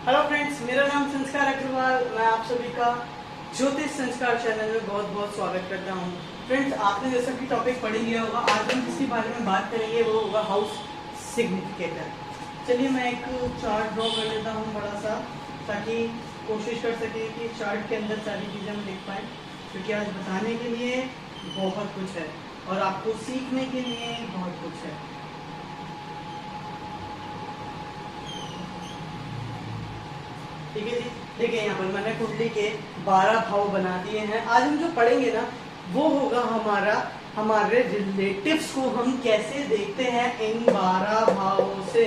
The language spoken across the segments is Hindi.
हेलो फ्रेंड्स, मेरा नाम संस्कार अग्रवाल। मैं आप सभी का ज्योतिष संस्कार चैनल में बहुत बहुत स्वागत करता हूं। फ्रेंड्स, आपने जैसा कि टॉपिक पढ़ लिया होगा, आज हम किसके बारे में बात करेंगे, वो होगा हाउस सिग्निफिकेटर। चलिए मैं एक चार्ट ड्रॉ कर लेता हूं बड़ा सा, ताकि कोशिश कर सके कि चार्ट के अंदर सारी चीज़ें हम देख पाएँ, क्योंकि आज बताने के लिए बहुत कुछ है और आपको सीखने के लिए बहुत कुछ है। ठीक है जी, देखिए यहाँ पर मैंने कुंडली के 12 भाव बना दिए हैं। आज हम जो पढ़ेंगे ना, वो होगा हमारे रिलेटिव्स को हम कैसे देखते हैं इन 12 भावों से।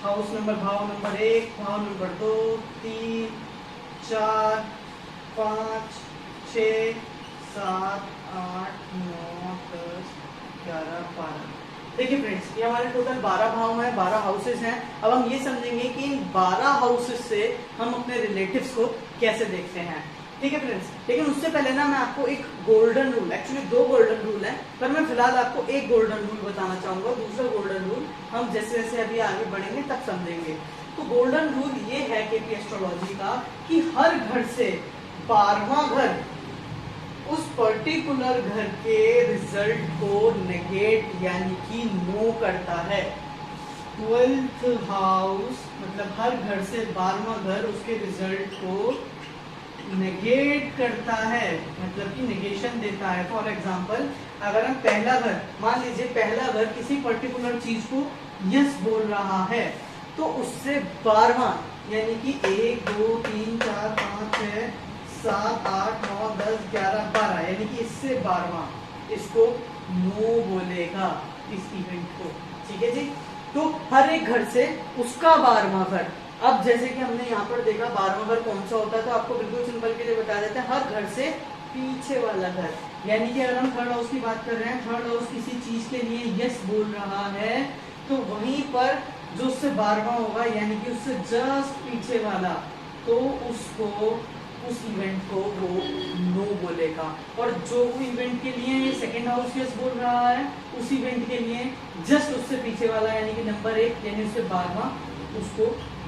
हाउस नंबर, भाव नंबर 1, भाव नंबर 2, 3, 4, 5, 6, 7, 8, 9, 10, 11, 12। देखिए फ्रेंड्स, ये हमारे टोटल 12 भाव हैं, 12 हाउसेस हैं। अब हम ये समझेंगे कि इन 12 हाउसेस से हम अपने रिलेटिव्स को कैसे देखते हैं। ठीक है फ्रेंड्स, लेकिन उससे पहले ना मैं आपको एक golden rule, actually 2 golden rule हैं, पर मैं फिलहाल आपको एक गोल्डन रूल बताना चाहूंगा। दूसरा गोल्डन रूल हम जैसे जैसे अभी आगे बढ़ेंगे तब समझेंगे। तो गोल्डन रूल ये है केपी एस्ट्रोलॉजी का कि हर घर से 12वां घर उस पर्टिकुलर घर के रिजल्ट को नेगेट यानी कि नो करता है। 12th हाउस मतलब हर घर से 12वां घर उसके रिजल्ट को नेगेट करता है, मतलब कि नेगेशन देता है। फॉर एग्जाम्पल, अगर हम पहला घर, मान लीजिए पहला घर किसी पर्टिकुलर चीज को यस बोल रहा है, तो उससे 12वां यानी कि 1, 2, 3, 4, 5, 6, 7, 8, 9, 10, 11, 12 यानी कि इससे 12वां इसको नो बोलेगा इस इवेंट को। ठीक है जी, तो हर एक घर से उसका 12वां घर। अब जैसे कि हमने यहाँ पर देखा 12वां घर कौन सा होता है, तो आपको बिल्कुल सिंपल के लिए बता देते हैं, हर घर से पीछे वाला घर। यानी कि अगर हम थर्ड हाउस की बात कर रहे हैं, थर्ड हाउस किसी चीज के लिए यस बोल रहा है, तो वहीं पर जो उससे 12वां होगा यानी कि उससे जस्ट पीछे वाला, तो उसको उस इवेंट को वो नो बोलेगा। और जो इवेंट के लिए सेकेंड हाउस यस बोल रहा है, उस इवेंट के लिए जस्ट उससे पीछे वाला यानी कि नंबर 1 यानी उससे 12वां उसको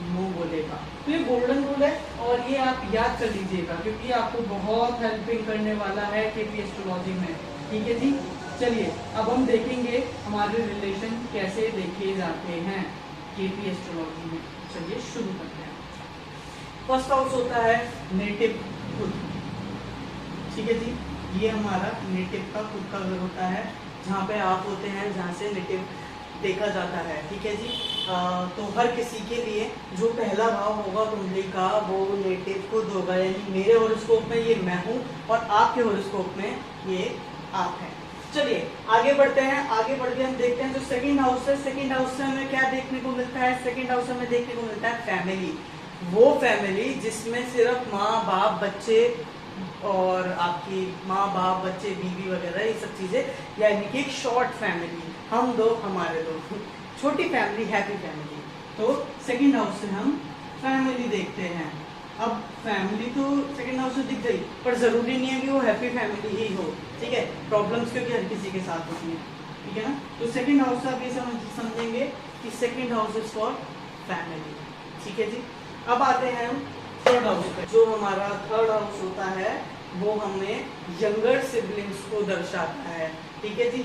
नो बोलेगा। तो ये गोल्डन रूल है और ये आप याद कर लीजिएगा, क्योंकि आपको बहुत हेल्पिंग करने वाला है केपी एस्ट्रोलॉजी में। ठीक है जी, चलिए अब हम देखेंगे हमारे रिलेशन कैसे देखे जाते हैं केपी एस्ट्रोलॉजी में। चलिए शुरू करते हैं। फर्स्ट हाउस होता है नेटिव खुद। ठीक है जी, ये हमारा नेटिव का खुद का घर होता है, जहाँ पे आप होते हैं, जहाँ से नेटिव देखा जाता है। ठीक है जी, तो हर किसी के लिए जो पहला भाव होगा कुंडली का वो नेटिव खुद होगा, यानी मेरे हॉरोस्कोप में ये मैं हूँ और आपके हॉरोस्कोप में ये आप हैं। चलिए आगे बढ़ते हैं। आगे बढ़ के हम देखते हैं जो सेकंड हाउस है, सेकंड हाउस से हमें क्या देखने को मिलता है। सेकंड हाउस में देखने को मिलता है फैमिली। वो फैमिली जिसमें सिर्फ माँ बाप बच्चे और आपकी माँ बाप बच्चे बीवी वगैरह ये सब चीजें, यानी कि एक शॉर्ट फैमिली, हम दो हमारे दो, छोटी फैमिली, हैप्पी फैमिली। तो सेकंड हाउस से हम फैमिली देखते हैं। अब फैमिली तो सेकंड हाउस से दिख गई, पर जरूरी नहीं है कि वो हैप्पी फैमिली ही हो। ठीक है, प्रॉब्लम्स क्योंकि हर किसी के साथ होती हैं। ठीक है ना, तो सेकंड हाउस से आप ये समझेंगे कि second house is for family. ठीक है जी, अब आते हैं हम थर्ड हाउस पे। जो हमारा थर्ड हाउस होता है वो हमें यंगर सिबलिंग्स को दर्शाता है। ठीक है जी,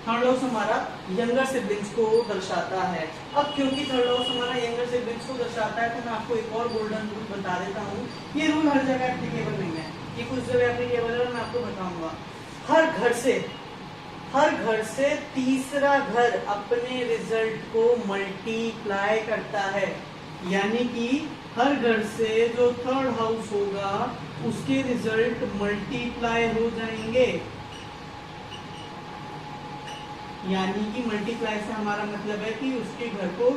थर्ड हाउस हमारा यंगर सिबलिंग्स को दर्शाता है। अब क्योंकि थर्ड हाउस हमारा यंगर सिबलिंग्स को दर्शाता है, तो मैं आपको एक और गोल्डन रूल बता देता हूँ। ये रूल हर जगह एप्लीकेबल नहीं है, ये कुछ जगह एप्लीकेबल है और मैं आपको बताऊंगा। हर घर से तीसरा घर अपने रिजल्ट को मल्टीप्लाई करता है, यानी कि हर घर से जो थर्ड हाउस होगा उसके रिजल्ट मल्टीप्लाई हो जाएंगे। यानी कि मल्टीप्लाई से हमारा मतलब है कि उसके घर को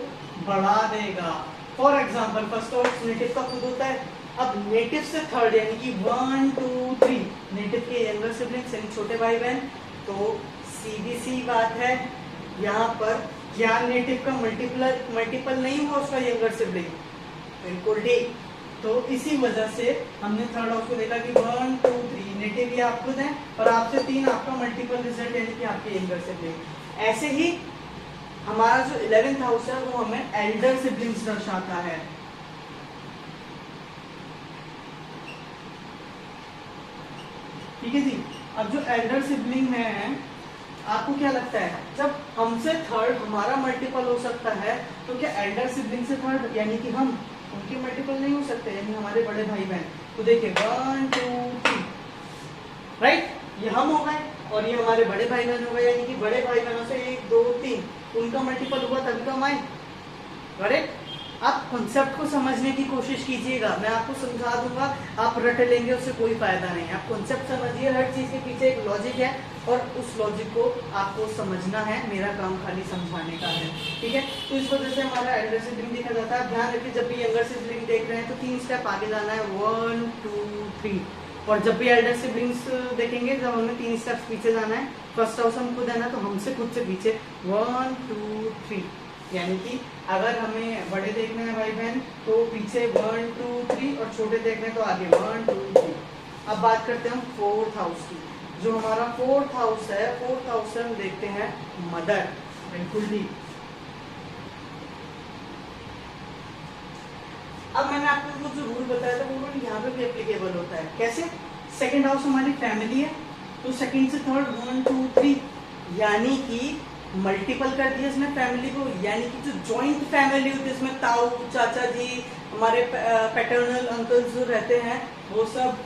बढ़ा देगा। For example, first house native का खुद होता है। अब नेटिव से थर्ड यानी कि 1, 2, 3 नेटिव के यंगर सिबलिंग्स यानी छोटे भाई बहन, तो सीधी सी बात है यहाँ पर क्या नेटिव का मल्टीपल नहीं हुआ उसका यंगर सिबलिंग, बिल्कुल ठीक। तो इसी वजह से हमने थर्ड हाउस को देखा कि 1, 2, 3 नेटिव ये आप खुद हैं और आपसे 3 आपका मल्टीपल रिजल्ट यानी कि आपके यंगर सिबलिंग। ऐसे ही हमारा जो 11th हाउस है वो हमें एल्डर सिबलिंग्स दर्शाता है। ठीक है जी। अब जो एल्डर सिबलिंग है, आपको क्या लगता है जब हमसे थर्ड हमारा मल्टीपल हो सकता है तो क्या एल्डर सिबलिंग से थर्ड यानी कि हम उनके मल्टीपल नहीं हो सकते, यानी हमारे बड़े भाई बहन। तो देखिए 1 2 3 राइट, ये हम हो गए और ये हमारे बड़े भाई बहन हो गए, यानी कि बड़े भाई बहनों से 1 2 3 उनका मल्टीपल हुआ तभी तो हम आए। करेक्ट। आप कॉन्सेप्ट को समझने की कोशिश कीजिएगा, मैं आपको समझा दूंगा, आप रट लेंगे उससे कोई फायदा नहीं। आप कॉन्सेप्ट समझिए, हर चीज के पीछे एक लॉजिक है और उस लॉजिक को आपको समझना है, मेरा काम खाली समझाने का है। ठीक है, तो इस वजह से हमारा एल्डर सिबलिंग देखा जाता है। ध्यान रखिए जब भी यंगर सिबलिंग देख रहे हैं तो 3 स्टेप आगे जाना है, 1 2 3। और जब भी एल्डर सिबलिंग्स देखेंगे जब हमें 3 स्टेप्स पीछे जाना है, फर्स्ट हाउस हम खुद है ना, तो हमसे खुद से पीछे 1 2 3। यानी कि अगर हमें बड़े देखने हैं भाई बहन तो पीछे 1 2 3 और छोटे देखने तो आगे 1 2 3। अब बात करते हैं हम 4th हाउस की। जो हमारा 4th हाउस है, 4th हाउस से हम देखते हैं मदर। बिल्कुल भी। अब मैंने आपको जो रूल बताया था वो रूल यहाँ पे भी एप्लीकेबल होता है। कैसे? सेकंड हाउस हमारी फैमिली है तो सेकंड से थर्ड 1 2 3, यानी कि मल्टीपल कर दिया इसमें फैमिली को, यानी कि जो जॉइंट फैमिली होती है इसमें ताऊ चाचा जी हमारे पैटर्नल अंकल्स जो रहते हैं वो सब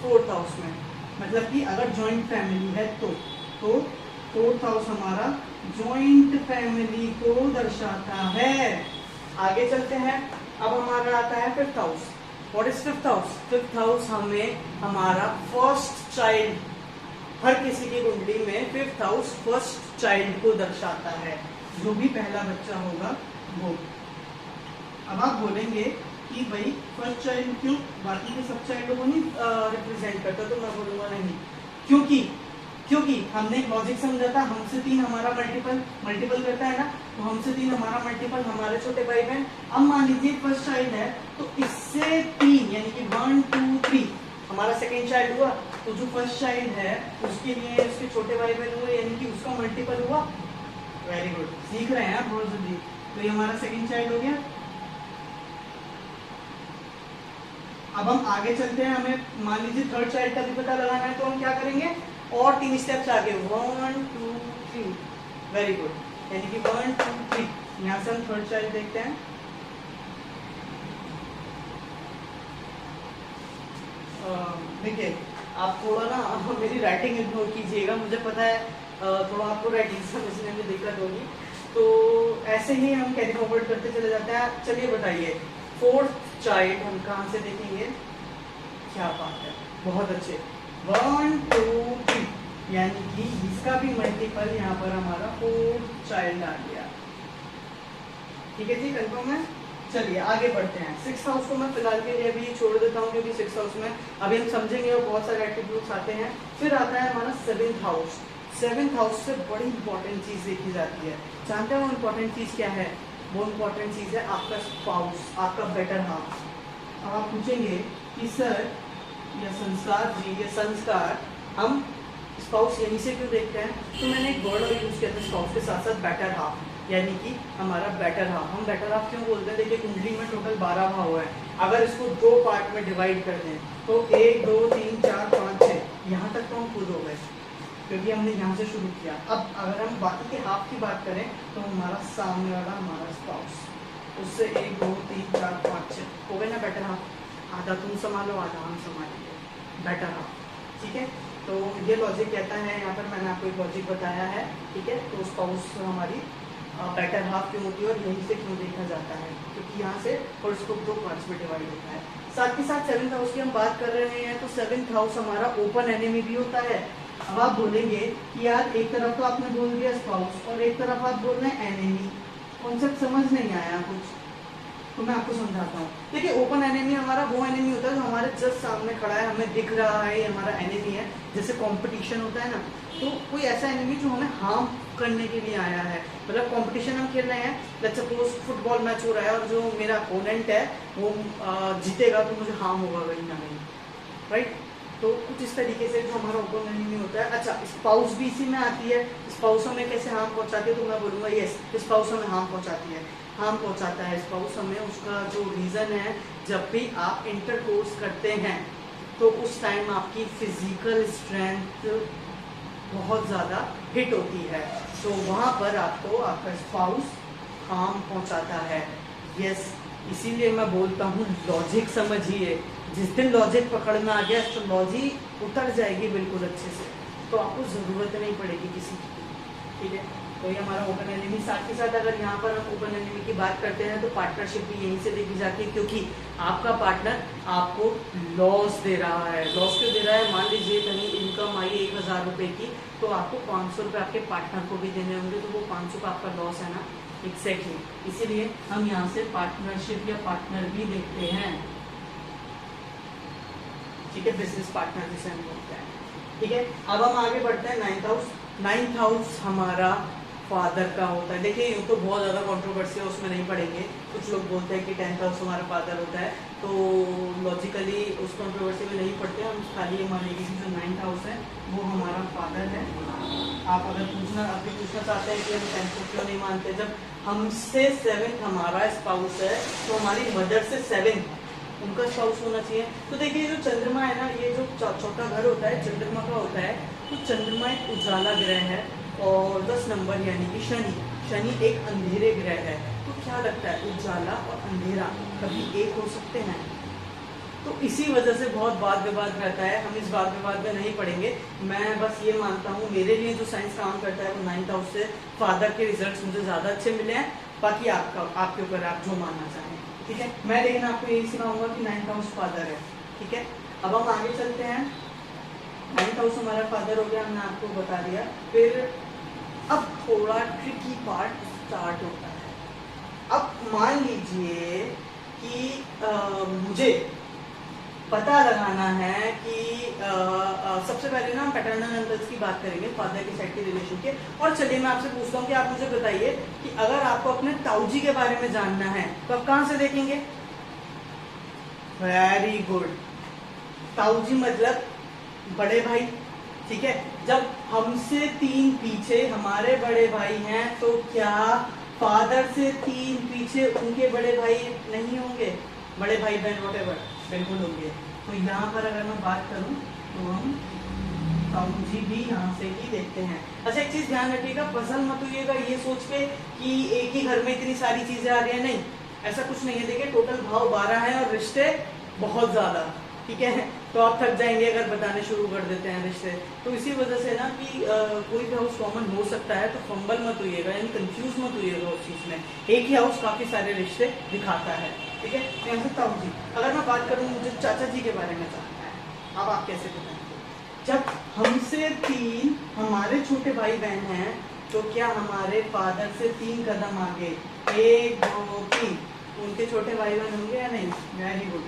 4th हाउस में। मतलब कि अगर जॉइंट फैमिली है तो 4th हाउस हमारा जॉइंट फैमिली को दर्शाता है। आगे चलते हैं, अब हमारा आता है 5th house. What is 5th house? 5th house हमें हमारा फर्स्ट चाइल्ड, हर किसी की कुंडली में 5th हाउस फर्स्ट चाइल्ड को दर्शाता है, जो भी पहला बच्चा होगा वो। अब आप बोलेंगे कि भाई फर्स्ट चाइल्ड क्यों, बाकी के सब चाइल्डों को नहीं रिप्रेजेंट करता? तो मैं बोलूंगा नहीं, क्योंकि हमने एक लॉजिक समझा था, हमसे 3 हमारा मल्टीपल करता है ना, तो हमसे 3 हमारा मल्टीपल हमारे छोटे भाई बहन। अब मान लीजिए फर्स्ट चाइल्ड है तो इससे 3 यानी कि 1 2 3 हमारा सेकेंड चाइल्ड हुआ, तो जो फर्स्ट चाइल्ड है उसके लिए उसके छोटे भाई बहन हुए, यानी कि उसका मल्टीपल हुआ। वेरी गुड, सीख रहे हैं आप बहुत जल्दी। तो ये हमारा सेकेंड चाइल्ड हो गया। अब हम आगे चलते हैं, हमें मान लीजिए थर्ड चाइल्ड का भी पता लगाना है, तो हम क्या करेंगे और 3 स्टेप्स आगे 1 2 3। वेरी गुड, यानी कि 1 2 3। यहाँ से हम थर्ड चाइल्ड देखते हैं। देखिए आप थोड़ा ना मेरी राइटिंग इग्नोर कीजिएगा, मुझे पता है थोड़ा आपको राइटिंग समझने में दिक्कत होगी, तो ऐसे ही हम कैरी फॉरवर्ड करते चले जाते हैं। चलिए बताइए 4th चाइल्ड हम कहाँ से देखेंगे? क्या बात है, बहुत अच्छे, 1 2 3, यानी कि इसका भी मल्टीपल यहाँ पर हमारा 4th चाइल्ड आ गया। ठीक है जी, कंफर्म है। चलिए आगे बढ़ते हैं। 6th हाउस को मैं फिलहाल के लिए अभी छोड़ देता हूँ, क्योंकि 6th हाउस में अभी हम समझेंगे और बहुत सारे एट्रीब्यूट्स आते हैं। फिर आता है हमारा 7th हाउस। 7th हाउस से बड़ी इंपॉर्टेंट चीज देखी जाती है। जानते हैं वो इंपॉर्टेंट चीज क्या है? वो इंपॉर्टेंट चीज है आपका स्पाउस, आपका बेटर हाफ। अब आप पूछेंगे कि सर या संस्कार जी, ये संस्कार हम स्पाउस यहीं से क्यों देखते हैं? तो मैंने एक वर्ड और यूज किया था स्पाउस के साथ साथ बेटर हाफ, यानी कि हमारा बेटर हाफ। हम बेटर हाफ क्यों बोलते हैं? देखिए कुंडली में टोटल 12 भाव है, अगर इसको 2 पार्ट में डिवाइड कर दें तो 1 2 3 4 5 6 यहाँ तक तो हम खुद हो गए, क्योंकि हमने यहाँ से शुरू किया। अब अगर हम बाकी के हाफ की बात करें तो हमारा सामने वाला हमारा स्पाउस, उससे 1 2 3 4 5 6 हो गए ना बेटर हाफ। आधा तुम संभालो आधा हम संभालेंगे, बेटर हाफ। ठीक है, तो ये लॉजिक कहता है, यहाँ पर मैंने आपको एक लॉजिक बताया है। ठीक है, तो स्पाउस हमारी बेटर हाफ क्यों होती है और यहीं से क्यों देखा जाता है? क्योंकि यहाँ से और इसको 2 पार्ट्स में डिवाइड होता है। साथ ही साथ 7th हाउस की हम बात कर रहे हैं, तो 7th हाउस हमारा ओपन एनिमी भी होता है। अब आप बोलेंगे कि यार एक तरफ तो आपने बोल दिया स्पाउस और एक तरफ आप बोल रहे हैं एनिमी, कॉन्सेप्ट समझ नहीं आया कुछ, तो मैं आपको समझाता हूँ। देखिए ओपन एनिमी हमारा वो एनिमी होता है जो हमारे जस्ट सामने खड़ा है, हमें दिख रहा है, ये हमारा एनिमी है। जैसे कंपटीशन होता है ना, तो कोई ऐसा एनिमी जो हमें हार्म करने के लिए आया है। मतलब कंपटीशन हम खेल रहे हैं, लेट्स सपोज फुटबॉल मैच हो रहा है और जो मेरा अपोनेंट है वो जीतेगा तो मुझे हार्म होगा कहीं ना कहीं, राइट? तो कुछ इस तरीके से जो हमारा ओपन एनिमी होता है। अच्छा, स्पाउस भी इसी में आती है। स्पाउस हमें कैसे हार्म पहुंचाती है, तो मैं बोलूँगा यस, स्पाउस हमें हार्म पहुंचाती है, हार्म पहुंचाता है स्पाउस हमें। उसका जो रीज़न है, जब भी आप इंटरकोर्स करते हैं तो उस टाइम आपकी फिजिकल स्ट्रेंथ बहुत ज़्यादा हिट होती है, तो वहाँ पर आपको आपका स्पाउस हार्म पहुंचाता है। यस, इसीलिए मैं बोलता हूँ लॉजिक समझिए। जिस दिन लॉजिक पकड़ में आ गया, एस्ट्रोलॉजी उतर जाएगी बिल्कुल अच्छे से, तो आपको ज़रूरत नहीं पड़ेगी किसी की। ठीक है, तो ये हमारा ओपन एनिमी। साथ ही साथ अगर यहाँ पर हम ओपन एनिमी की बात करते हैं तो पार्टनरशिप भी यहीं से देखी जाती है, क्योंकि आपका पार्टनर आपको लॉस दे रहा है। लॉस क्यों दे रहा है? मान लीजिए कहीं इनकम आई 1000 रुपये की, तो आपको 500 रुपये आपके पार्टनर को भी देने होंगे, तो वो 500 का आपका लॉस है ना। एग्जैक्टली, इसीलिए हम यहाँ से पार्टनरशिप या पार्टनर भी देखते हैं। ठीक है, बिजनेस पार्टनर जिसे हम बोलते हैं। ठीक है, अब हम आगे बढ़ते हैं। 9th house. 9th हाउस हमारा फादर का होता है। देखिए, यूँ तो बहुत ज़्यादा कंट्रोवर्सी है, उसमें नहीं पढ़ेंगे। कुछ लोग बोलते हैं कि 10th हाउस हमारा फादर होता है, तो लॉजिकली उस कंट्रोवर्सी में नहीं पढ़ते। हम खाली ये मानेंगे कि जो 9th हाउस है वो हमारा फादर है। आप अगर अभी पूछना चाहते हैं कि हम 10th को क्यों नहीं मानते, जब हमसे 7th हमारा स्पाउस है, तो हमारी मदर से 7th उनका स्पाउस होना चाहिए। तो देखिए, जो चंद्रमा है ना, ये जो चौथा घर होता है चंद्रमा का होता है, तो चंद्रमा एक उजाला ग्रह है, और 10 नंबर यानी कि शनि एक अंधेरे ग्रह है। तो क्या लगता है, उजाला और अंधेरा कभी एक हो सकते हैं? तो इसी वजह से बहुत वाद विवाद रहता है। हम इस वाद विवाद में नहीं पड़ेंगे। मैं बस ये मानता हूँ, मेरे लिए जो साइंस काम करता है वो 9th हाउस से फादर के रिजल्ट्स मुझे ज़्यादा अच्छे मिले हैं। बाकी आपके ऊपर, आप जो मानना चाहें। ठीक है, मैं लेकिन आपको यही सिखाऊंगा कि 9th हाउस फादर है। ठीक है, अब हम आगे चलते हैं। 9th हाउस हमारा फादर हो गया, हमने आपको बता दिया। फिर अब थोड़ा ट्रिकी पार्ट स्टार्ट होता है। अब मान लीजिए कि मुझे पता लगाना है कि सबसे पहले ना हम पैटर्नल अंकल्स की बात करेंगे, फादर की साइड के रिलेशन के। और चलिए मैं आपसे पूछता हूँ कि आप मुझे बताइए कि अगर आपको अपने ताऊजी के बारे में जानना है तो आप कहाँ से देखेंगे? वेरी गुड, ताऊजी मतलब बड़े भाई। ठीक है, जब हमसे 3 पीछे हमारे बड़े भाई हैं, तो क्या फादर से 3 पीछे उनके बड़े भाई नहीं होंगे? बड़े भाई बहन वॉटेवर, बिल्कुल होंगे। तो यहाँ पर अगर मैं बात करूँ तो हम ताऊजी भी यहाँ से ही देखते हैं। अच्छा, एक चीज ध्यान रखिएगा, पजल मत होइएगा ये सोच के कि एक ही घर में इतनी सारी चीजें आ रही है। नहीं, ऐसा कुछ नहीं है। देखिए, टोटल भाव 12 है और रिश्ते बहुत ज्यादा। ठीक है, तो आप थक जाएंगे अगर बताने शुरू कर देते हैं रिश्ते। तो इसी वजह से ना कि कोई भी हाउस कॉमन हो सकता है, तो फंबल मत होइएगा, यानी कंफ्यूज मत होइएगा उस चीज में। एक ही हाउस काफी सारे रिश्ते दिखाता है। ठीक है, मैं सकता हूँ जी। अगर मैं बात करूँ, मुझे चाचा जी के बारे में जानना है। अब आप कैसे बताएंगे? जब हमसे 3 हमारे छोटे भाई बहन हैं, तो क्या हमारे फादर से 3 कदम आगे 1 2 3 उनके छोटे भाई बहन होंगे या नहीं? वेरी गुड,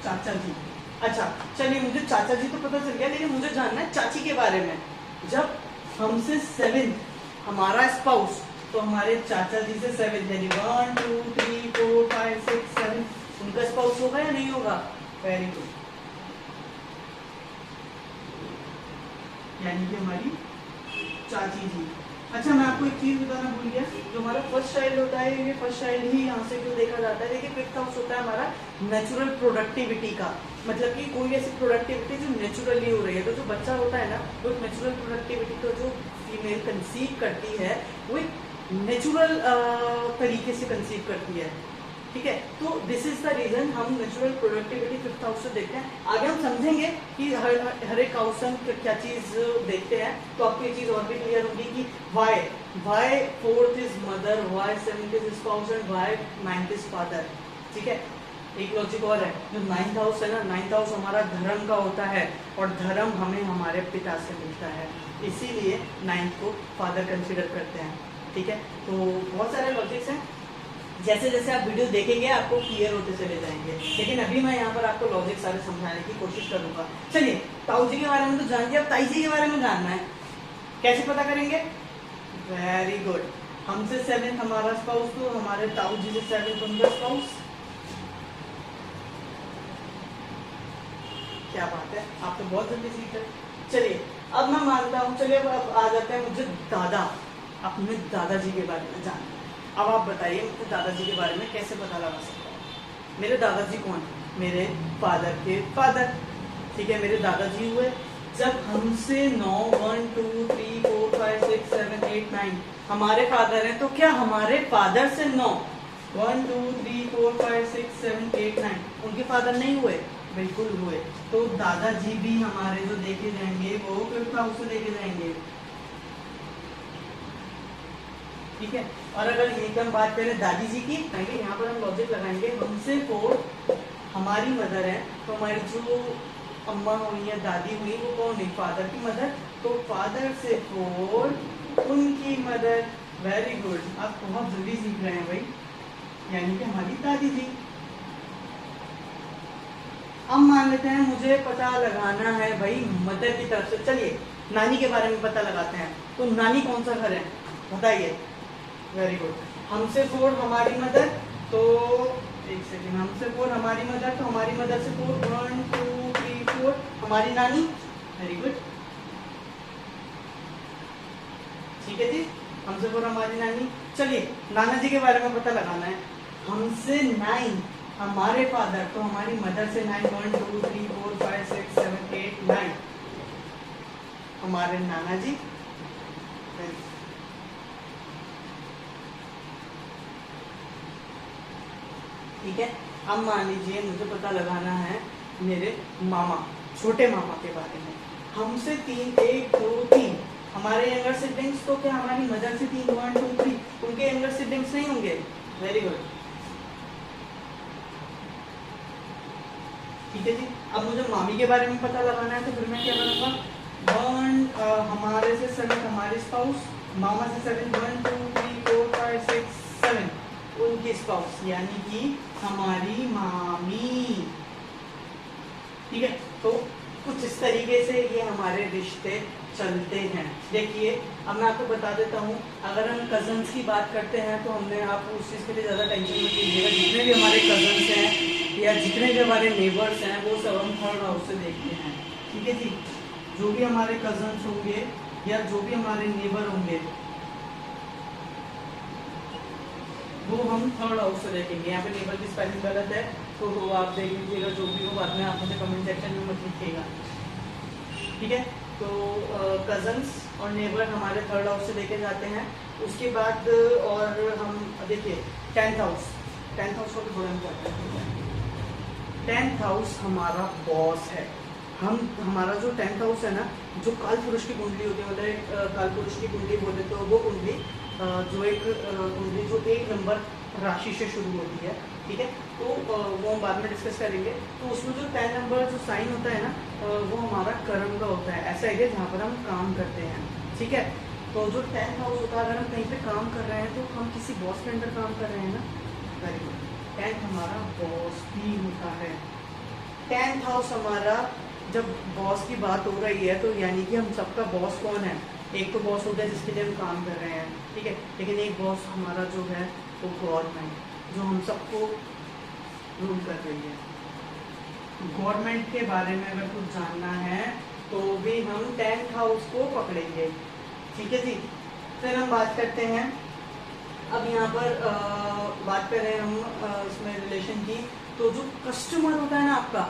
चाचा जी। अच्छा, चलिए, मुझे चाचा जी तो पता चल गया, लेकिन मुझे जानना है चाची के बारे में। जब हमसे 7th हमारा स्पाउस, तो हमारे चाचा जी से 7th यानी 1 2 3 4 5 6 7 उनका स्पाउस होगा या नहीं होगा? वेरी गुड, यानी कि हमारी चाची जी। अच्छा, मैं आपको एक चीज बताना भूल गया, जो हमारा फर्स्ट चाइल्ड होता है, ये फर्स्ट चाइल्ड ही यहाँ से क्यों देखा जाता है? देखिए, 5th हाउस होता है हमारा नेचुरल प्रोडक्टिविटी का, मतलब कि कोई ऐसी प्रोडक्टिविटी जो नेचुरली हो रही है। तो जो बच्चा होता है ना, वो नेचुरल प्रोडक्टिविटी को जो फीमेल कंसीव करती है, वो एक नेचुरल तरीके से कंसीव करती है। ठीक है, तो दिस इज द रीजन हम नेचुरल प्रोडक्टिविटी 5th हाउस से देखते हैं। आगे हम समझेंगे कि हर एक हाउस हम क्या चीज देखते हैं, तो आपको ये चीज और भी क्लियर होगी कि why 4th is mother, why 7th is spouse and why 9th is father. ठीक है, एक लॉजिक और है, जो 9th हाउस है ना, 9th हाउस हमारा धर्म का होता है, और धर्म हमें हमारे पिता से मिलता है, इसीलिए 9th को फादर कंसिडर करते हैं। ठीक है, तो बहुत सारे लॉजिक्स हैं, जैसे जैसे आप वीडियो देखेंगे आपको क्लियर होते चले जाएंगे, लेकिन अभी मैं यहाँ पर आपको लॉजिक सारे समझाने की कोशिश करूंगा। चलिए, ताऊ जी के बारे में तो जान लिया, अब ताई जी के बारे में जानना है। कैसे पता करेंगे? वेरी गुड, हमसे 7th हमारा स्पाउस, तो हमारे ताऊ जी से 7th उनका स्पाउस। क्या बात है, आप तो बहुत जल्दी सीख रहे। चलिए अब मैं मानता हूँ, चलिए अब आ जाते हैं मुझे दादा, अपने दादाजी के बारे में जानना है। अब आप बताइए मुझे दादाजी के बारे में कैसे पता लगा सकता हूँ। मेरे दादाजी कौन है? मेरे फादर के फादर, ठीक है, मेरे दादाजी हुए जब हमसे 9 1 2 3 4 5 6 7 8 9 हमारे फादर हैं, तो क्या हमारे फादर से 9 1 2 3 4 5 6 7 8 9 उनके फादर नहीं हुए? बिल्कुल हुए। तो दादाजी भी हमारे जो देखे जाएंगे वो फिफ्थ हाउस से देखे जाएंगे, ठीक है। और अगर यही हम बात करें दादी जी की, यहाँ पर हम लॉजिक लगाएंगे, हमसे 4 हमारी मदर है, तो हमारी जो अम्मा हुई या दादी हुई वो कौन है? फादर की मदर, तो फादर से 4 उनकी मदर। वेरी गुड, आप बहुत जल्दी सीख रहे हैं भाई, यानी कि हमारी दादी जी। अब मान लेते हैं मुझे पता लगाना है भाई मदर की तरफ से, चलिए नानी के बारे में पता लगाते हैं। तो नानी कौन सा घर है बताइए? वेरी गुड, हमसे 4 हमारी मदर, तो एक सेकेंड, हमसे 4 हमारी मदर, तो हमारी मदर से 4 1 2 3 4 हमारी नानी। वेरी गुड, ठीक है जी, हमसे 4 हमारी नानी। चलिए नाना जी के बारे में पता लगाना है। हमसे 9 हमारे फादर, तो हमारी मदर से 9 1 2 3 4 5 6 7 8 9 हमारे नाना जी। ठीक है, अब मान लीजिए मुझे पता लगाना है मेरे मामा, छोटे मामा के बारे में। हमसे 3 1 2 3 हमारे यंगर सिबलिंग्स, तो क्या हमारी मदर से 3 1 2 3 उनके यंगर सिबलिंग्स नहीं होंगे? वेरी गुड, ठीक है जी। अब मुझे मामी के बारे में पता लगाना है, तो फिर मैं क्या करूँगा? 1 हमारे से 7 हमारे स्पाउस, मामा से 7 1 2 3 4 5 6 7 उनकी स्पाउस, यानी कि हमारी मामी, ठीक है। तो कुछ इस तरीके से ये हमारे रिश्ते चलते हैं। देखिए अब मैं आपको बता देता हूँ, अगर हम कजन्स की बात करते हैं तो हमने, आप उस चीज़ के लिए ज़्यादा टेंशन मत लीजिएगा, जितने भी हमारे कजन्स हैं या जितने भी हमारे नेबर्स हैं वो सब हम थर्ड हाउस से देखते हैं, ठीक है जी। जो भी हमारे कजन्स होंगे या जो भी हमारे नेबर होंगे वो हम थर्ड हाउस से देखेंगे। यहाँ पे नेबर की स्पेलिंग गलत है तो वो आप देख लीजिएगा, जो भी हो बाद में आप मुझे कमेंट सेक्शन में मत लिखिएगा, ठीक है। तो कजन्स और नेबर हमारे थर्ड हाउस से देखे जाते हैं। उसके बाद और हम देखिए 10th हाउस, 10th हाउस को भी थोड़ा इम्पोर्टेंट है। 10th हाउस हमारा बॉस है। हम, हमारा जो 10th हाउस है ना, जो काल पुरुष की कुंडली होती है, मतलब काल पुरुष की कुंडली बोले तो वो कुंडली जो एक कुंडली जो 1 नंबर राशि से शुरू होती है, ठीक है। तो वो हम बाद में डिस्कस करेंगे। तो उसमें जो 10 नंबर जो साइन होता है ना, वो हमारा कर्म का होता है, ऐसा एरिया जहाँ पर हम काम करते हैं, ठीक है। तो जो 10th हाउस होता है, अगर हम कहीं पे काम कर रहे हैं तो हम किसी बॉस के अंडर काम कर रहे हैं ना, वेरी गुड, 10th हमारा बॉस भी होता है। 10th हाउस हमारा, जब बॉस की बात हो रही है तो यानी कि हम सबका बॉस कौन है? एक तो बॉस होता है जिसके लिए हम काम कर रहे हैं, ठीक है, लेकिन एक बॉस हमारा जो है वो गवर्नमेंट, जो हम सबको रूल कर रही है। गवर्नमेंट के बारे में अगर कुछ जानना है तो भी हम 10th हाउस को पकड़ेंगे, ठीक है जी। फिर हम बात करते हैं, अब यहाँ पर बात करें हम इसमें रिलेशन की, तो जो कस्टमर होता है ना आपका,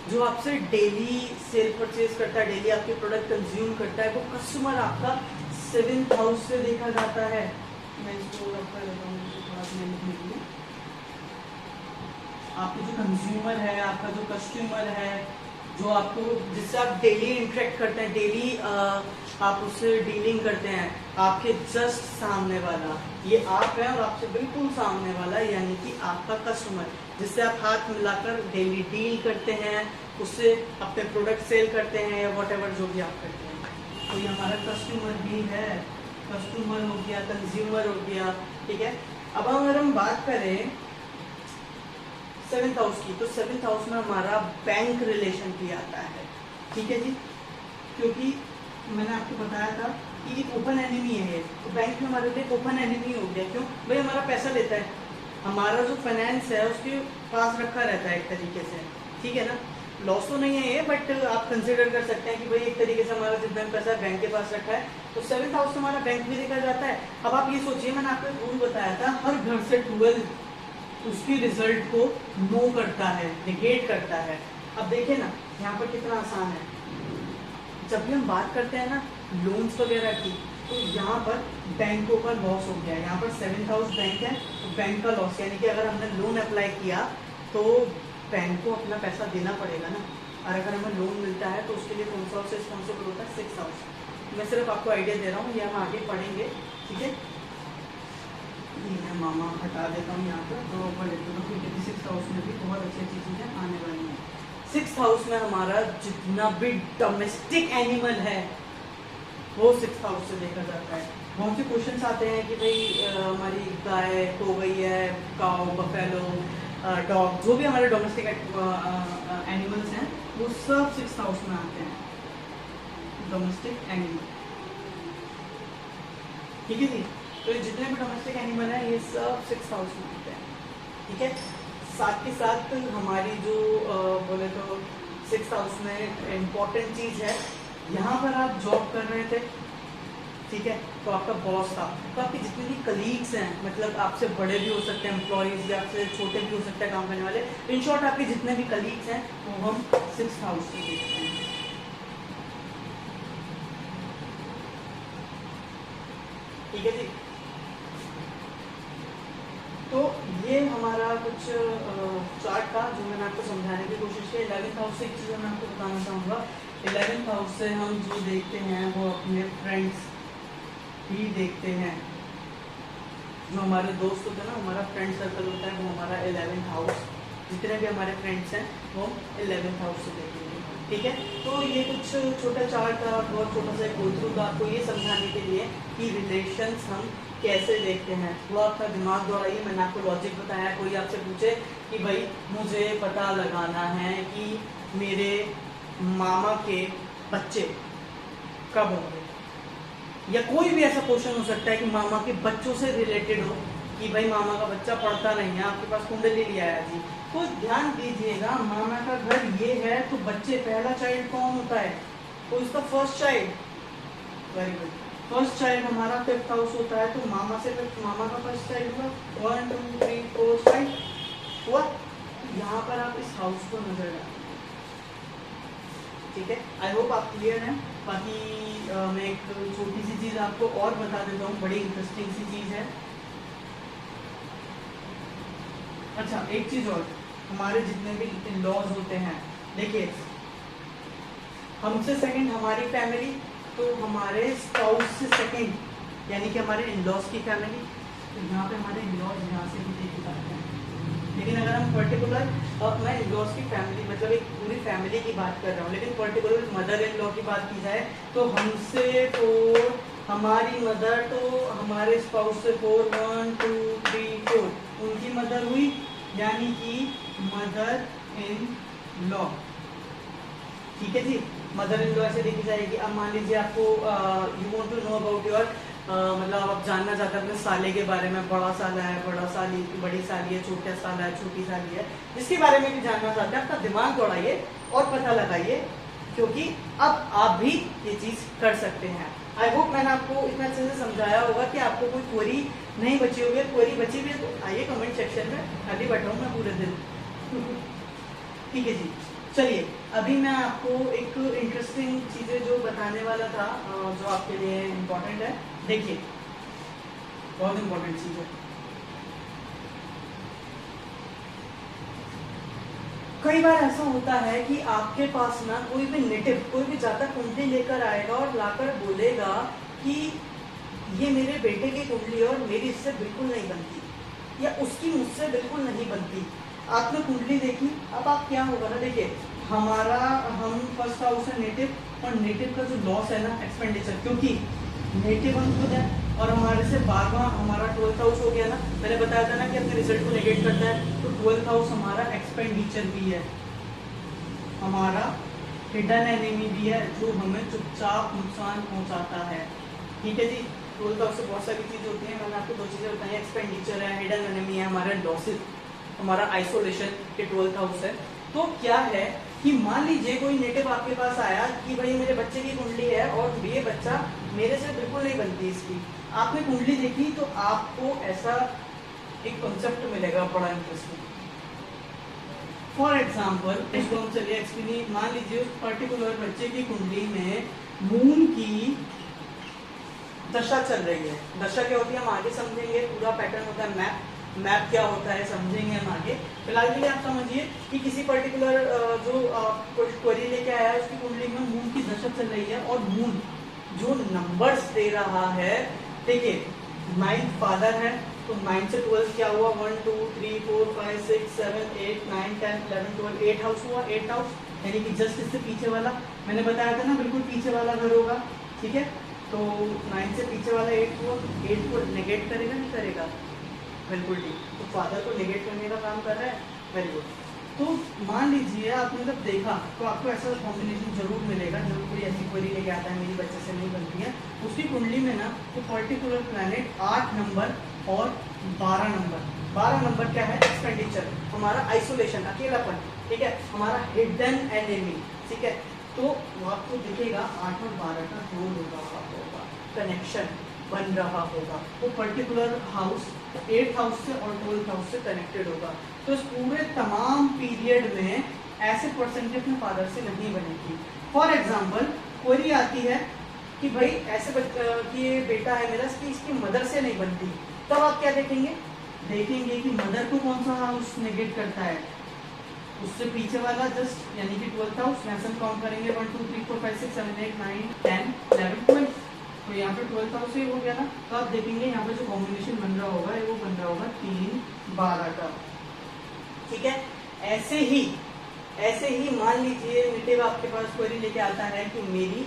जो आपसे डेली सेल परचेज करता है, डेली आपके प्रोडक्ट कंज्यूम करता है, वो कस्टमर आपका 7th हाउस से देखा जाता है। मैं इसको रखकर देता हूँ, आपके जो कंज्यूमर है, आपका जो कस्टमर है, जो आपको, जिससे आप डेली इंटरेक्ट करते हैं, डेली आप उससे डीलिंग करते हैं, आपके जस्ट सामने वाला ये आप है, और आपसे बिल्कुल सामने वाला यानी कि आपका कस्टमर, जिससे आप हाथ मिलाकर डेली डील करते हैं, उससे अपने प्रोडक्ट सेल करते हैं या व्हाटएवर जो भी आप करते हैं। तो ये हमारा कस्टमर भी है, कस्टमर हो गया, कंज्यूमर हो गया, ठीक है। अब अगर हम बात करें 7th हाउस की, तो 7th हाउस में हमारा बैंक रिलेशन भी आता है, ठीक है जी। क्योंकि मैंने आपको बताया था कि एक ओपन एनिमी है ये, तो बैंक में हमारे लिए ओपन एनिमी हो गया। क्यों भाई? हमारा पैसा लेता है, हमारा जो फाइनेंस है उसके पास रखा रहता है एक तरीके से, ठीक है ना। लॉस तो नहीं है ये, बट आप कंसिडर कर सकते हैं कि भाई एक तरीके से हमारा जितना भी पैसा बैंक के पास रखा है तो 7th हाउस से हमारा बैंक भी देखा जाता है। अब आप ये सोचिए, मैंने आपको एक रूल बताया था, हर घर से 12 उसकी रिजल्ट को नो करता है, निगेट करता है। अब देखिए ना यहाँ पर कितना आसान है। जब भी हम बात करते हैं ना लोन्स वगैरह की, तो यहाँ पर बैंकों का लॉस हो गया। यहाँ पर 7th हाउस बैंक है तो बैंक का लॉस, यानी कि अगर हमने लोन अप्लाई किया तो बैंक को अपना पैसा देना पड़ेगा ना। और अगर हमें लोन मिलता है तो उसके लिए कौन सा हाउस रिस्पॉन्सिबल होता है? 6th house. मैं सिर्फ आपको आइडिया दे रहा हूँ, ये हम आगे पढ़ेंगे, ठीक है। मैं मामा हटा देता हूँ यहाँ पर, तो पढ़ लेते हैं, क्योंकि 6th हाउस में भी बहुत अच्छी अच्छी चीज़ें आने वाली हैं। 6th हाउस में हमारा जितना भी डोमेस्टिक एनिमल है वो 6th हाउस से देखा जाता है। बहुत से क्वेश्चंस आते हैं कि भाई हमारी गाय हो गई है, काऊ, बफेलो, डॉग, जो भी हमारे डोमेस्टिक एनिमल्स हैं वो सब 6th हाउस में आते हैं, डोमेस्टिक एनिमल, ठीक है जी। तो ये जितने भी डोमेस्टिक एनिमल हैं ये सब 6th हाउस में आते हैं, ठीक है। साथ के साथ हमारी जो बोले तो 6th हाउस में इम्पोर्टेंट चीज़ है, यहाँ पर आप जॉब कर रहे थे, ठीक है, तो आपका बॉस था, तो आपके जितने भी कलीग्स हैं, मतलब आपसे बड़े भी हो सकते हैं एम्प्लॉयज़, या आपसे छोटे भी हो सकते हैं काम करने वाले, इन शॉर्ट आपके जितने भी कलीग्स हैं वो हम 6th हाउस से देखते हैं, ठीक है जी। तो ये हमारा कुछ चार्ट था जो मैंने आपको समझाने की कोशिश की। 11th हाउस से एक चीज़ मैं आपको बताना चाहूँगा। 11th हाउस से हम जो देखते हैं वो अपने फ्रेंड्स ही देखते हैं। जो हमारे दोस्त होते हैं ना, हमारा फ्रेंड सर्कल होता है, वो हमारा 11th हाउस, जितने भी हमारे फ्रेंड्स हैं वो 11th हाउस से देखेंगे, ठीक है। तो ये कुछ छोटा चार्ट था, बहुत छोटा सा गो थ्रू था आपको ये समझाने के लिए कि रिलेशंस हम कैसे देखते हैं। वो आपका दिमाग दौड़ाइए, मैंने आपको लॉजिक बताया। कोई आपसे पूछे कि भाई मुझे पता लगाना है कि मेरे मामा के बच्चे कब होंगे, या कोई भी ऐसा क्वेश्चन हो सकता है कि मामा के बच्चों से रिलेटेड हो कि भाई मामा का बच्चा पढ़ता नहीं है, आपके पास कुंडली लिया है जी, तो ध्यान दीजिएगा मामा का घर ये है तो बच्चे पहला चाइल्ड कौन होता है? तो इसका first child, very good, first child हमारा 5th हाउस होता है, तो मामा से मामा का फर्स्ट चाइल्ड हुआ 1 2 3 4 5 हुआ। यहाँ पर आप इस हाउस को नजर डालें, ठीक है। आई होप आप क्लियर हैं। बाकी मैं एक छोटी सी चीज़ आपको और बता देता हूँ, बड़ी इंटरेस्टिंग सी चीज़ है। अच्छा एक चीज़ और, हमारे जितने भी इन-लॉज होते हैं, देखिए हमसे सेकंड हमारी फैमिली, तो हमारे स्पाउस से सेकंड यानी कि हमारे इन-लॉज की फैमिली, तो यहाँ पे हमारे इन-लॉज यहाँ से भी देखे जाते हैं। लेकिन अगर हम पर्टिकुलर मैं इन-लॉज की फैमिली मतलब एक पूरी फैमिली की बात कर रहा हूँ, लेकिन पर्टिकुलर मदर इन लॉ की बात की जाए तो हमसे तो हमारी मदर, तो हमारे स्पाउस से 4 1 2 3 4 उनकी मदर हुई, यानी कि मदर इन लॉ, ठीक है जी। मदर इन लॉ ऐसे देखी जाएगी। अब मान लीजिए आपको you want to know about your मतलब आप जानना चाहते हैं अपने साले के बारे में, बड़ा साला है, बड़ा साली, बड़ी साली है, छोटा साला है, छोटी साली है, जिसके बारे में भी जानना चाहते हैं, अपना दिमाग दौड़ाइए और पता लगाइए, क्योंकि अब आप भी ये चीज़ कर सकते हैं। आई होप मैंने आपको इतना अच्छे से समझाया होगा कि आपको कोई क्वेरी नहीं बची होगी। क्वेरी बची भी है तो आइए कमेंट सेक्शन में, खाली बैठा हूँ मैं पूरे दिन ठीक है जी। चलिए अभी मैं आपको एक इंटरेस्टिंग चीज़ें जो बताने वाला था, जो आपके लिए इम्पोर्टेंट है, देखिए बहुत इम्पोर्टेंट चीज़ है। कई बार ऐसा होता है कि आपके पास ना कोई भी नेटिव, कोई भी जातक कुंडली लेकर आएगा और लाकर बोलेगा कि ये मेरे बेटे की कुंडली और मेरी इससे बिल्कुल नहीं बनती, या उसकी मुझसे बिल्कुल नहीं बनती। आपने कुंडली देखी, अब आप क्या होगा ना, देखिए हमारा हम फर्स्ट हाउस है नेटिव, और नेटिव का जो लॉस है ना एक्सपेंडिचर, क्योंकि नेटिव हम खुद है और हमारे से 12वां हमारा 12th हाउस हो गया ना, मैंने बताया था ना कि अपने रिजल्ट को नेगेट करता है, तो 12th हाउस हमारा एक्सपेंडिचर भी है, हमारा हिडन एनिमी भी है, जो हमें चुपचाप नुकसान पहुंचाता है, ठीक है जी। 12th हाउस से बहुत सारी चीज़ होती है, मैंने आपको 2 चीज़ें बताई, एक्सपेंडिचर है, हिडन एनिमी है, हमारा लॉसेस, हमारा आइसोलेशन के 12th हाउस है। तो क्या है कि मान लीजिए कोई नेटिव आपके पास आया कि भाई मेरे बच्चे की कुंडली है और ये बच्चा मेरे से बिल्कुल नहीं बनती इसकी, आपने कुंडली देखी तो आपको ऐसा एक कॉन्सेप्ट मिलेगा बड़ा इंटरेस्टिंग। फॉर एग्जाम्पल इसको हम चलिए एक्सप्लेन, मान लीजिए उस पर्टिकुलर बच्चे की कुंडली में मून की दशा चल रही है। दशा क्या होती है हम आगे समझेंगे, पूरा पैटर्न होता है मैप, मैप क्या होता है समझेंगे हम आगे। फिलहाल के लिए आप समझिए कि किसी पर्टिकुलर जो क्वेरी लेके आया है उसकी कुंडली में मून की दशा चल रही है और मून जो नंबर्स दे रहा है, देखिए 9th फादर है तो 9 से 12 क्या हुआ, 1 2 3 4 5 6 7 8 9 10 11 12 8 हाउस हुआ, 8 हाउस यानी कि जस्ट इससे पीछे वाला, मैंने बताया था ना बिल्कुल पीछे वाला घर होगा, ठीक है। तो 9 से पीछे वाला 8 हुआ, 8 को नेगेट करेगा नहीं करेगा, बिल्कुल ठीक, तो फादर को नेगेट करने का काम कर रहा है, वेरी गुड। तो मान लीजिए आपने जब देखा तो आपको ऐसा कॉम्बिनेशन जरूर मिलेगा, जब कोई ऐसी क्वेरी लेके आता है मेरी बच्चे से नहीं बनती है, उसकी कुंडली में ना तो पर्टिकुलर प्लैनेट 8 नंबर और 12 नंबर, 12 नंबर क्या है एक्सपेंडिचर, हमारा आइसोलेशन अकेलापन, ठीक है, हमारा हिडन एनिमी, ठीक है। तो आपको दिखेगा 8 और 12 का जोड़ होगा, कनेक्शन बन रहा होगा, वो पर्टिकुलर हाउस 8th हाउस से और 12th हाउस से कनेक्टेड होगा। तो इस पूरे तमाम पीरियड में ऐसे परसेंटेज में फादर से नहीं बनेगी। फॉर एग्जाम्पल क्वेरी आती है कि भाई ऐसे कि ये बेटा है मेरा, इसकी मदर से नहीं बनती, तब आप क्या देखेंगे, देखेंगे कि मदर को कौन सा हाउस नेगेट करता है, उससे पीछे वाला जस्ट यानी कि 12th हाउस, मैसन काउंट करेंगे 1 2 3 4 5 6 7 8 9 10 11 12, तो यहाँ पे 12th हाउस ही हो गया ना। तो आप देखेंगे यहाँ पे जो कॉम्बिनेशन बन रहा होगा वो बन रहा होगा 3 12 का, ठीक है। ऐसे ही मान लीजिए नेटिव आपके पास क्वेरी लेके आता है कि मेरी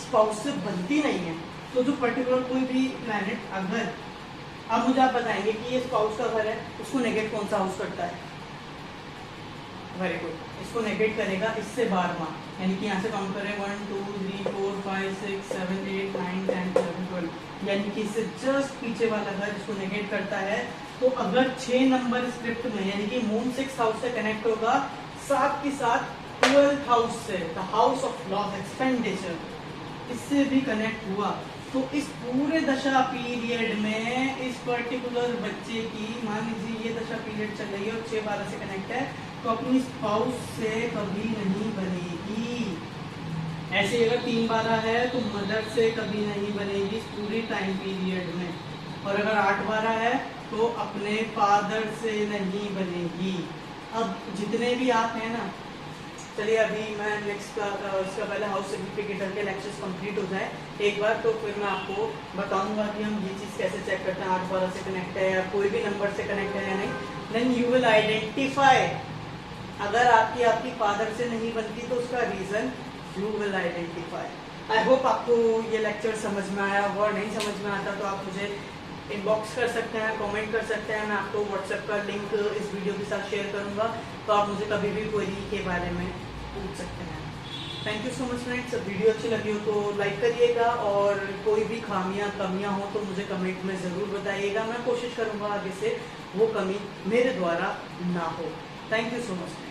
स्पाउस से बनती नहीं है, तो जो पर्टिकुलर कोई भी प्लैनेट अगर, अब मुझे आप बताएंगे कि ये स्पाउस का घर है, उसको नेगेट कौन सा हाउस करता है, वेरी गुड, इसको नेगेट करेगा इससे 12वां, यानी कि यहाँ से काउंट करें 1 2 3 4 5 6 7 8 9 10 11 12, यानी कि इससे जस्ट पीछे वाला घर इसको नेगेट करता है। तो अगर 6 नंबर स्क्रिप्ट में यानी कि मून 6th हाउस से कनेक्ट होगा, साथ के साथ 12th हाउस से, the house of loss expenditure, इससे भी कनेक्ट हुआ, तो इस पूरे दशा पीरियड में इस पर्टिकुलर बच्चे की, मान लीजिए ये दशा पीरियड चल रही है और 6 12 से कनेक्ट है, तो अपनी स्पाउस से कभी नहीं बनेगी। ऐसे अगर 3 12 है तो मदर से कभी नहीं बनेगी इस पूरी टाइम पीरियड में, और अगर 8 12 है तो अपने फादर से नहीं बनेगी। अब जितने भी आप हैं ना, चलिए अभी मैं नेक्स्ट इसका पहले हाउस सिग्निफिकेटर के लेक्चर्स कंप्लीट हो जाए एक बार, तो फिर मैं आपको बताऊंगा कि हम ये चीज़ कैसे चेक करते हैं 8 12 से कनेक्ट है या कोई भी नंबर से कनेक्ट है या नहीं। देन यू विल आइडेंटिफाई, अगर आपकी फादर से नहीं बनती तो उसका reason you will identify. I hope आपको ये लेक्चर समझ में आया, और नहीं समझ में आता तो आप मुझे इनबॉक्स कर सकते हैं, कमेंट कर सकते हैं, मैं आपको व्हाट्सएप का लिंक इस वीडियो के साथ शेयर करूंगा, तो आप मुझे कभी भी क्वेरी के बारे में पूछ सकते हैं। Thank you so much friends, video अच्छी लगी हो तो लाइक करिएगा, और कोई भी खामियां कमियां हो तो मुझे कमेंट में ज़रूर बताइएगा, मैं कोशिश करूँगा आगे से वो कमी मेरे द्वारा ना हो। Thank you so much.